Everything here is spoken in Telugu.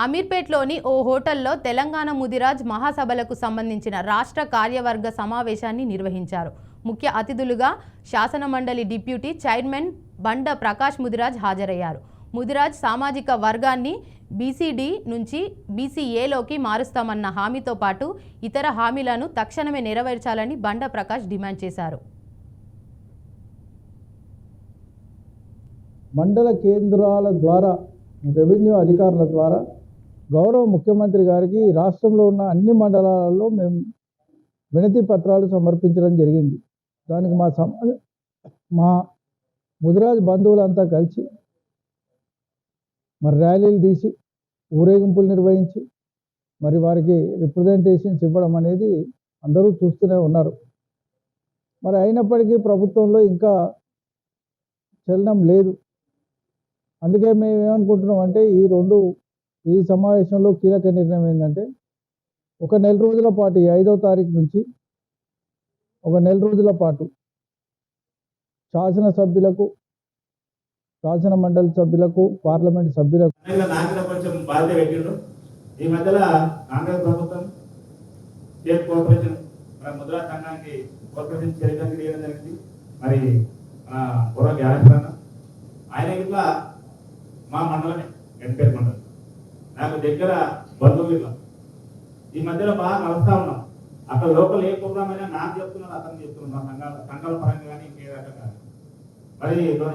అమీర్పేట్లోని ఓ హోటల్లో తెలంగాణ ముదిరాజ్ మహాసభలకు సంబంధించిన రాష్ట్ర కార్యవర్గ సమావేశాన్ని నిర్వహించారు. ముఖ్య అతిథులుగా శాసనమండలి డిప్యూటీ చైర్మన్ బండ ప్రకాష్ ముదిరాజ్ హాజరయ్యారు. ముదిరాజ్ సామాజిక వర్గాన్ని బీసీడీ నుంచి బీసీఏలోకి మారుస్తామన్న హామీతో పాటు ఇతర హామీలను తక్షణమే నెరవేర్చాలని బండ ప్రకాష్ డిమాండ్ చేశారు. మండల కేంద్రాల ద్వారా రెవెన్యూ అధికారుల ద్వారా గౌరవ ముఖ్యమంత్రి గారికి రాష్ట్రంలో ఉన్న అన్ని మండలాలలో మేము వినతి పత్రాలు సమర్పించడం జరిగింది. దానికి మా ముదిరాజ్ బంధువులంతా కలిసి మరి ర్యాలీలు తీసి ఊరేగింపులు నిర్వహించి మరి వారికి రిప్రజెంటేషన్స్ ఇవ్వడం అనేది అందరూ చూస్తూనే ఉన్నారు. మరి అయినప్పటికీ ప్రభుత్వంలో ఇంకా చలనం లేదు. అందుకే మేము ఏమనుకుంటున్నాం అంటే ఈ సమావేశంలో కీలక నిర్ణయం ఏంటంటే ఒక నెల రోజుల పాటు 5వ తారీఖు నుంచి ఒక నెల రోజుల పాటు శాసనసభ్యులకు, శాసన మండలి సభ్యులకు, పార్లమెంట్ సభ్యులకు కొంచెం బాధ్యత పెట్టిండు. ఈ మధ్యలో కాంగ్రెస్ ప్రభుత్వం స్టేట్ కోఆపరేషన్ ముద్రా సంఘానికి కోఆపరేషన్ చరిత్ర చేయడం జరిగింది. మరి పూర్వ గ్యారెంటీ ఆయన ఇట్లా మా మండలమే ఎన్పేరు మండలం, నాకు దగ్గర బంధువులు ఇట్లా ఈ మధ్యలో బాగా కలుస్తా ఉన్నాం. అక్కడ లోకల్ ఏ ప్రోగ్రామ్ అయినా నాకు చెప్తున్నాడు, అతను చెప్తున్నాడు, మా సంఘాల పరంగా కానీ ఇంకే రకంగా. మరి